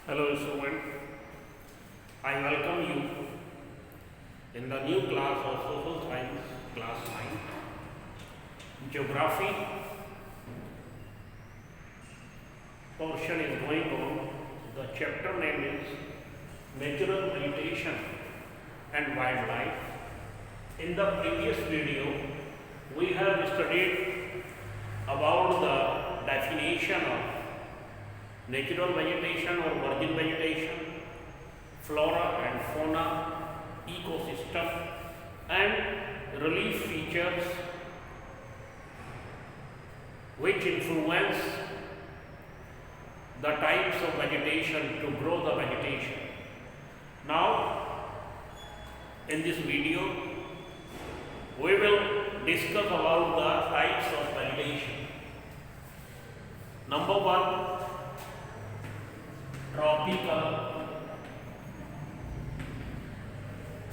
Hello student, I welcome you in the new class of Social Science, class 9, Geography portion is going on. The chapter name is Natural Vegetation and Wildlife. In the previous video, we have studied about the definition of natural vegetation or virgin vegetation, flora and fauna, ecosystem, and relief features which influence the types of vegetation to grow the vegetation. Now, in this video, we will discuss about the types of vegetation. Number one, tropical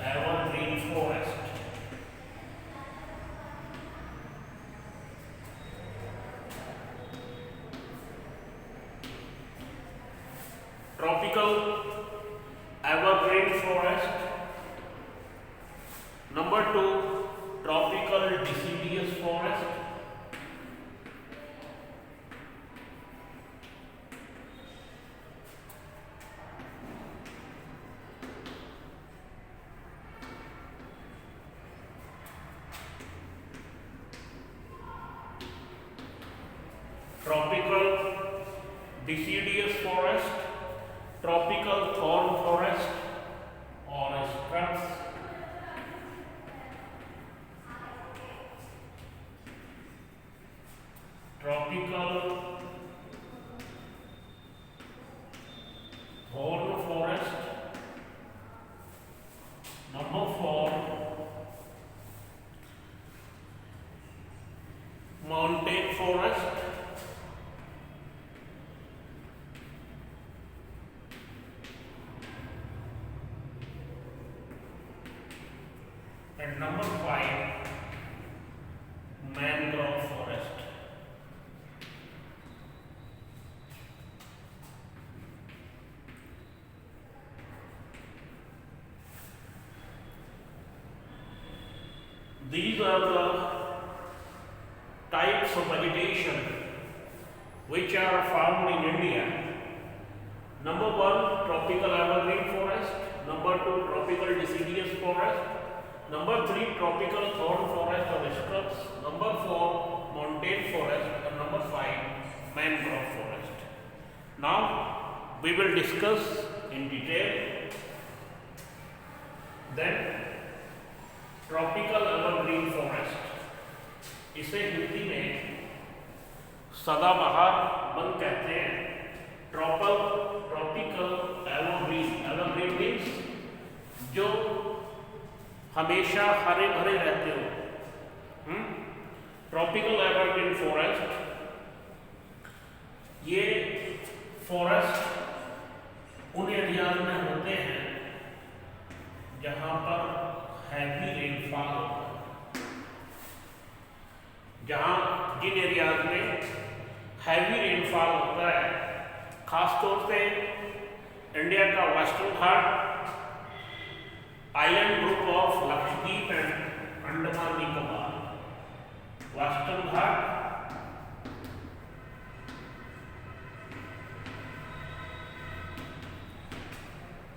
evergreen forest. Tropical evergreen forest. Number two, tropical deciduous forest. Tropical deciduous forest, tropical thorn forest or struts, tropical thorn forest. Number four, mountain forest. And number five, mangrove forest. These are the types of vegetation which are found in India. Number one, tropical evergreen forest. Number two, tropical deciduous forest. Number three, tropical thorn forest or shrubs. Number four, mountain forest. And number five, mangrove forest. Now we will discuss in detail. Then tropical evergreen forest, इसे हिंदी में सदाबहार one कहते हैं. Tropical evergreen, evergreen means जो हमेशा हरे भरे रहते हो. ट्रॉपिकल एवरग्रीन फॉरेस्ट, ये फॉरेस्ट उन एरियाज में होते हैं जहां पर हैवी रेनफॉल होता है. जहां जिन एरियाज में हैवी रेनफॉल होता है, खासतौर से इंडिया का western Ghat, island group of Lakshadweep and Andaman Nicobar, western Ghat,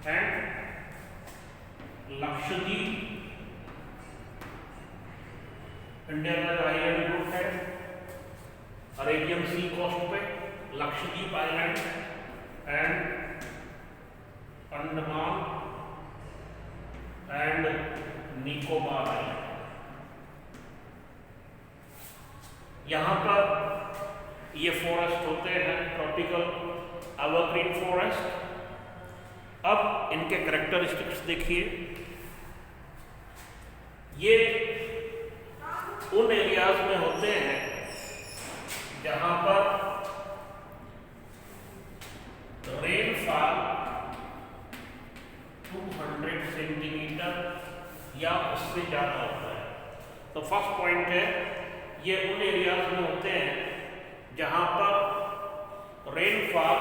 and Lakshadweep, India का आइलैंड ग्रुप है, अरेबियन सी कोस्ट पे Lakshadweep island and Andaman and Nicobar island. यहाँ पर ये फॉरेस्ट होते हैं, ट्रॉपिकल एवरग्रीन फॉरेस्ट. अब इनके कैरेक्टरिस्टिक्स देखिए. ये उन एरियाज में होते हैं जहां पर रेनफॉल 200 सेंटीमीटर या उससे ज़्यादा होता है. तो फर्स्ट पॉइंट है, ये उन एरियाज में होते हैं जहां पर रेनफॉल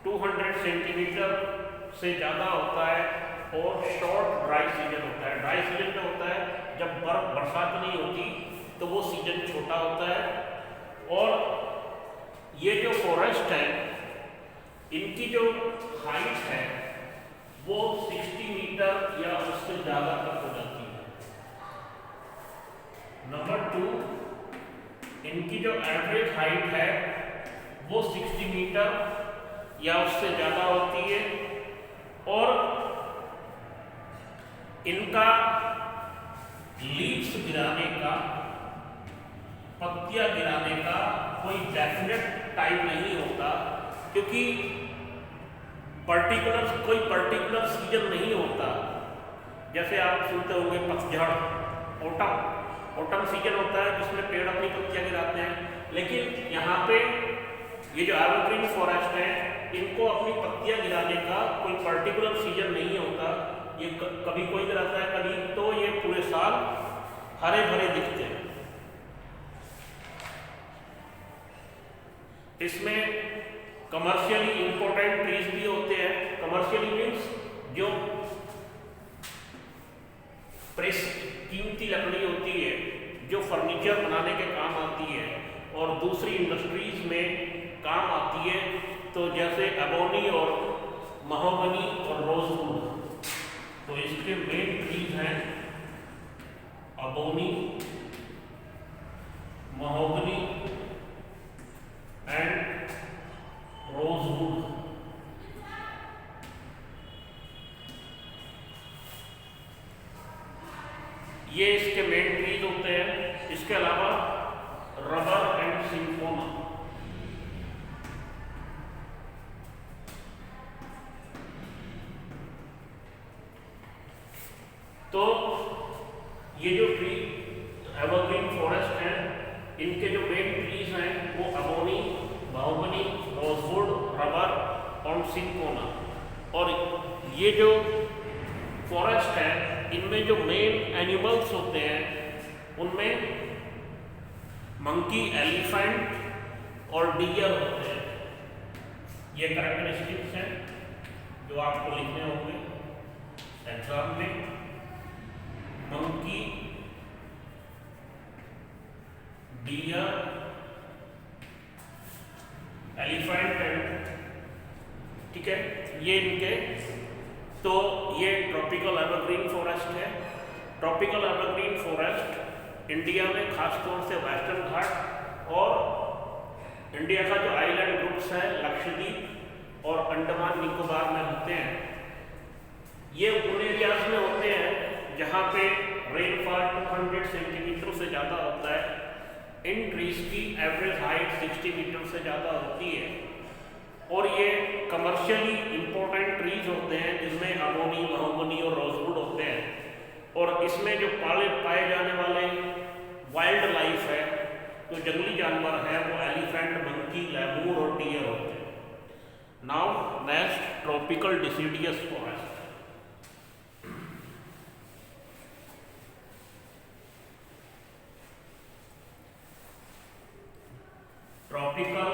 200 सेंटीमीटर से ज़्यादा होता है और शॉर्ट ड्राई सीजन होता है। ड्राई सीजन में होता है जब बरसात नहीं होती तो वो सीजन छोटा होता है। और ये जो फॉरेस्ट है इनकी जो हाइट है वो 60 मीटर या उससे ज़्यादा तक हो जाती है। नंबर 2, इनकी जो एवरेज हाइट है वो 60 मीटर या उससे ज़्यादा होती है। और इनका लीव्स गिराने का, पत्तियां गिराने का कोई डेफिनेट टाइम नहीं होता, क्योंकि कोई पर्टिकुलर सीजन नहीं होता। जैसे आप सुनते होंगे पतझड़, ऑटम सीजन होता है जिसमें पेड़ अपनी पत्तियां गिराते हैं। लेकिन यहाँ पे ये जो एवरग्रीन फॉरेस्ट है इनको अपनी पत्तियां गिराने का कोई पर्टिकुलर सीजन नहीं होता। ये कभी कोई गिराता है, कभी तो ये पूरे साल हरे भरे दिखते हैं। इसमें कमर्शियली इंपॉर्टेंट ट्रीज भी होते हैं। कमर्शियली मीन्स जो कीमती लकड़ी होती है जो फर्नीचर बनाने के काम आती है और दूसरी इंडस्ट्रीज में काम आती है। तो जैसे एबोनी और महोगनी और रोजवुड, तो इसके मेन ट्रीज हैं एबोनी, महोगनी एंड रोजवुड। ये इसके मेन ट्रीज होते हैं। इसके अलावा रबर एंड सिंफोना, तो ये जो ट्री एवरग्रीन फॉरेस्ट हैं इनके जो मेन ट्रीज हैं वो एबोनी, महोगनी, रोजवुड, रबर और सिंफोना। और ये जो फॉरेस्ट है इनमें जो मेन एनिमल्स होते हैं उनमें मंकी, एलिफेंट और डियर होते हैं। ये कैरेक्टरिस्टिक्स हैं जो आपको लिखने होंगे एग्जाम में। मंकी, डियर, एलिफेंट एंड, ठीक है, ये इनके। तो ये ट्रॉपिकल एवरग्रीन फॉरेस्ट है। ट्रॉपिकल एवरग्रीन फॉरेस्ट इंडिया में खासतौर से वेस्टर्न घाट और इंडिया का जो आइलैंड ग्रुप्स है लक्षद्वीप और अंडमान निकोबार में होते हैं। ये उन एरियाज में होते हैं जहाँ पे रेनफॉल 200 सेंटीमीटर से ज़्यादा होता है। इन ट्रीज की एवरेज हाइट 60 मीटर से ज़्यादा होती है। और ये कमर्शियली इंपॉर्टेंट ट्रीज होते हैं जिसमें एबोनी, महोगनी और रोजवुड होते हैं। और इसमें जो पाए जाने वाले वाइल्ड लाइफ है, जो जंगली जानवर है, वो एलिफेंट, मंकी, लेमूर और डियर होते हैं। Now next, tropical deciduous forest. Tropical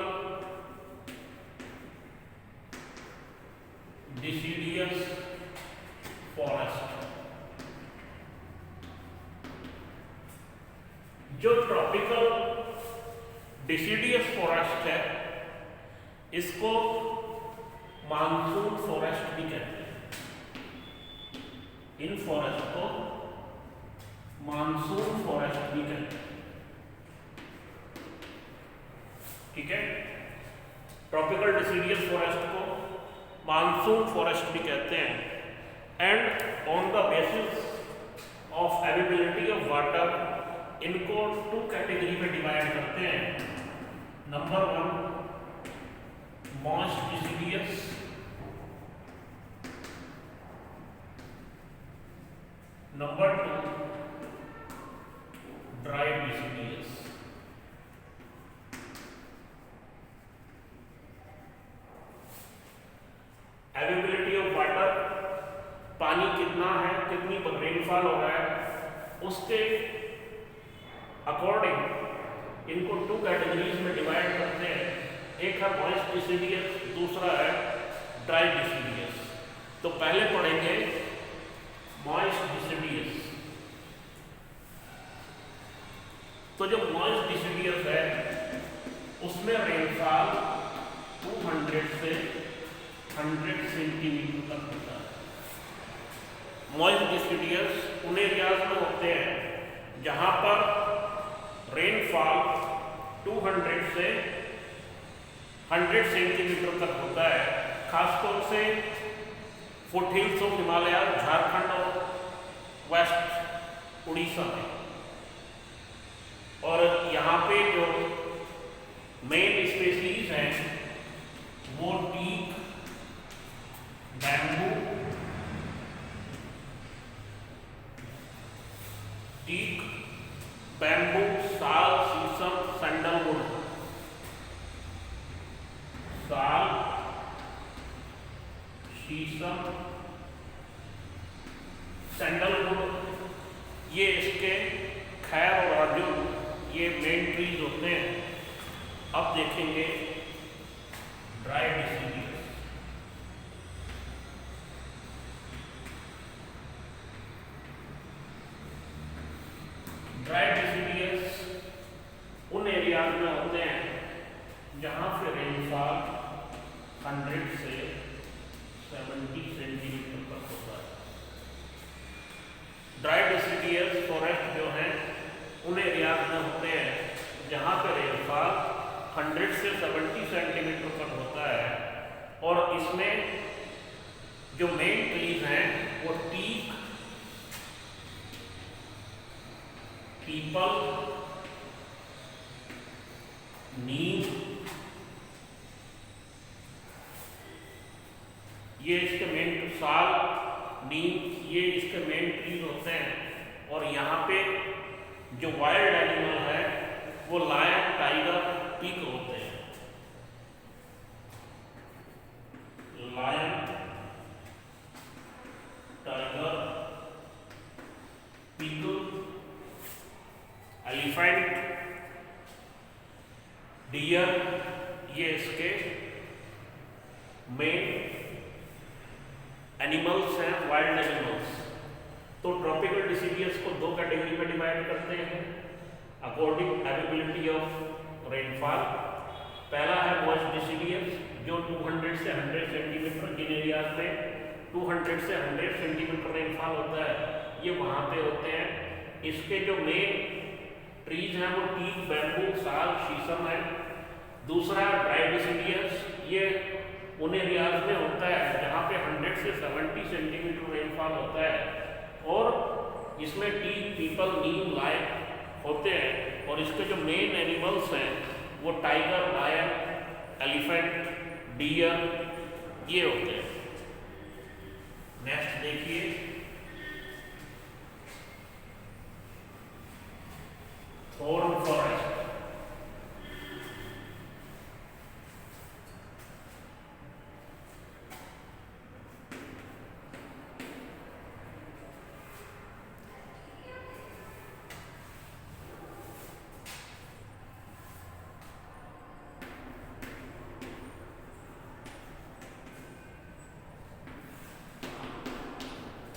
deciduous forest. जो ट्रॉपिकल डिसिडियस फॉरेस्ट है इसको मानसून फॉरेस्ट भी कहते हैं। इन फॉरेस्ट को मानसून फॉरेस्ट भी कहते हैं, ठीक है। ट्रॉपिकल डिसिडियस फॉरेस्ट को मानसून फॉरेस्ट भी कहते हैं। And on the basis of availability of water इनको 2 कैटेगरी में डिवाइड करते हैं। Number 1 moist deciduous, number 2 dry deciduous. Availability of water, पानी कितना है, कितनी रेनफॉल हो रहा है, उसके अकॉर्डिंग इनको 2 कैटेगरीज में डिवाइड करते हैं। एक है मॉइस्ट डिसिडियस, दूसरा है ड्राई डिसिडियस। तो पहले पढ़ेंगे मॉइस्ट डिसिडियस। तो जो मॉइस्ट डिसिडियस है उसमें रेनफॉल 200 से 100 सेंटीमीटर तक होता है। मॉइस्ट डिसिडियस उन एरियाज में होते हैं जहां पर रेनफॉल 200 से 100 सेंटीमीटर तक होता है, खासतौर से फुटहिल्स ऑफ हिमालय, झारखंड और वेस्ट उड़ीसा में। और यहाँ पे जो मेन स्पेसीज हैं वो टीक, बैम्बू, साल, शीशम, सैंडलवुड, साल, शीशम, सैंडलवुड, ये इसके खैर और अर्जुन ये मेन ट्रीज होते हैं। अब देखेंगे ड्राई डिसिडियस। ड्राई डिसिडियस उन एरियाज में होते हैं जहां पे रेनफॉल 100 से 70 सेंटीमीटर तक होता है। ड्राई डिसिडियस फॉरेस्ट जो है उन एरियाज में होते हैं जहां पे रेनफॉल 100 से 70 सेंटीमीटर तक होता है। और इसमें जो मेन ट्रीज हैं वो टीक, पीपल, नीम, ये इसके मेन, साल, नीम, ये इसके मेन ट्रीज होते हैं। और यहाँ पे जो वाइल्ड एनिमल है वो लायन, टाइगर, पीक होते हैं। लायन, टाइगर, पीक, एलिफेंट, डियर, ये इसके मेन एनिमल्स हैं, वाइल्ड एनिमल्स। तो ट्रॉपिकल डिसिडियस को दो कैटेगरी में डिवाइड करते हैं अकॉर्डिंग एवेबिलिटी ऑफ रेनफॉल। पहला है मॉइस्ट डिसिडियस जो 200 से 100 सेंटीमीटर, जिन एरियाज में 200 से 100 सेंटीमीटर रेनफॉल होता है ये वहाँ पे होते हैं। इसके जो मेन ट्रीज हैं वो टीक, बैम्बू, साल, शीशम है। दूसरा ड्राई डिसिडियस, ये उन एरियाज में होता है जहाँ पे 100 से 70 सेंटीमीटर रेनफॉल होता है। और इसमें टीक, पीपल, नीम, लायन होते हैं। और इसके जो मेन एनिमल्स हैं वो टाइगर, लायन, एलिफेंट, डियर, ये होते हैं। नेक्स्ट देखिए thorn forest.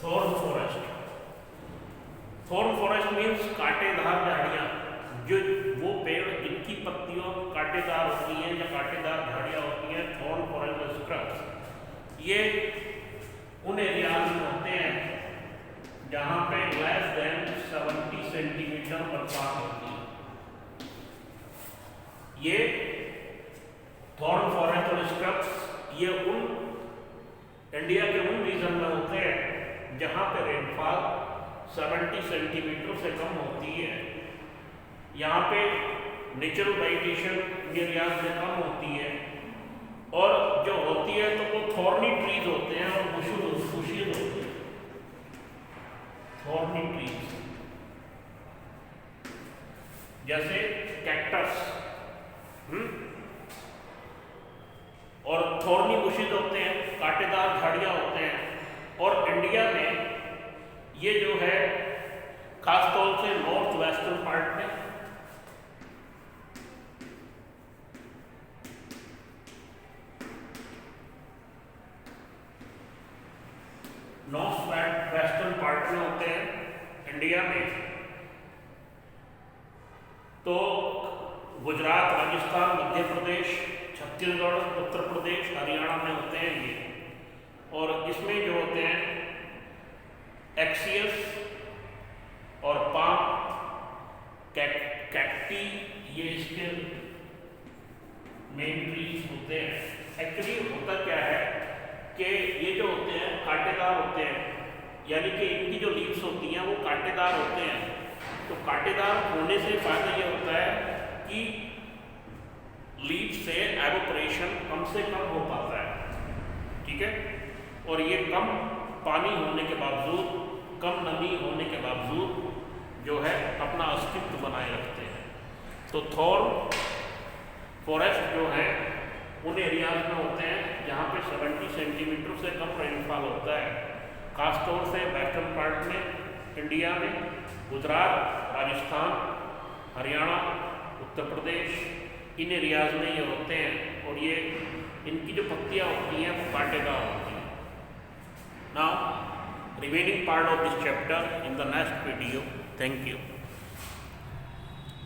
Thorn forest, thorn forest means कांटेदार झाड़ियाँ, जो वो पेड़ जिनकी पत्तियों कांटेदार होती हैं या कांटेदार झाड़ियाँ होती हैं, थॉर्न फॉरेस्ट स्क्रब्स। ये उन एरियाज में होते हैं जहाँ पे लेस देन 70 सेंटीमीटर बरसात होती है। ये थॉर्न फॉरेस्ट और स्क्रब्स ये उन इंडिया के उन रीजन में होते हैं जहाँ पे रेनफॉल 70 सेंटीमीटर से कम होती है। यहाँ पे नेचुरल वेजिटेशन एरियाज में कम होती है और जो होती है तो वो थॉर्नी ट्रीज होते हैं और बुशेस होते हैं। थॉर्नी ट्रीज जैसे कैक्टस और थॉर्नी बुशेस होते हैं, कांटेदार झाड़ियाँ होते हैं। और इंडिया में ये जो है खासतौर से नॉर्थ वेस्टर्न पार्ट में नॉर्थ वेस्टर्न पार्ट में होते हैं इंडिया में। तो गुजरात, राजस्थान, मध्य प्रदेश, छत्तीसगढ़, उत्तर प्रदेश, हरियाणा में होते हैं ये। और इसमें जो होते हैं एक्सियस और पाम कैक्टी, ये इसके मेन ट्रीज होते हैं। एक्चुअली होता क्या है कि ये जो होते हैं कांटेदार होते हैं, यानी कि इनकी जो लीव्स होती हैं वो कांटेदार होते हैं। तो कांटेदार होने से फायदा ये होता है कि लीव से एवोपरेशन कम से कम हो पाता है, ठीक है। और ये कम पानी होने के बावजूद, कम नमी होने के बावजूद जो है अपना अस्तित्व बनाए रखते हैं। तो थॉर्न फॉरेस्ट जो है उन एरियाज में होते हैं जहाँ पे 70 सेंटीमीटर से कम रेनफॉल होता है, खासतौर से वेस्टर्न पार्ट में इंडिया में, गुजरात, राजस्थान, हरियाणा, उत्तर प्रदेश, इन एरियाज में ये होते हैं। और ये इनकी जो पत्तियाँ होती हैं वो कांटेदार होती हैं। Now remaining part of this chapter in the next video. Thank you.